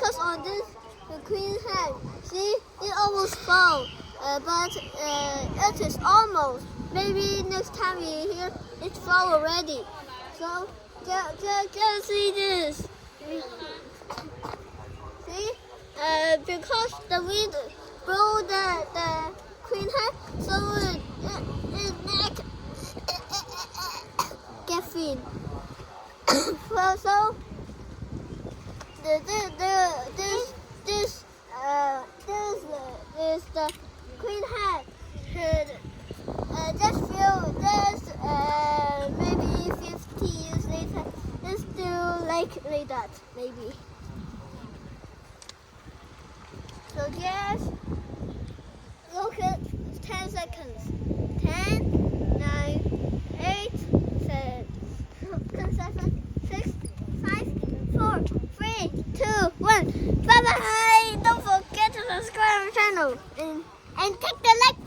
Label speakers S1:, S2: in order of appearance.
S1: focus on this the queen head. See, it almost fell, but it is almost. Maybe next time we hear it fall already. So just see this. See, because the wind blew the queen head, so it neck get thin. So this is the queen head. Just feel this maybe 50 years later, it's still like that maybe. So just look at 10 seconds. 10, 9, 8, 7, 6, 5, 4, 3, 2, 1. Bye bye. Don't forget to subscribe our channel and click the like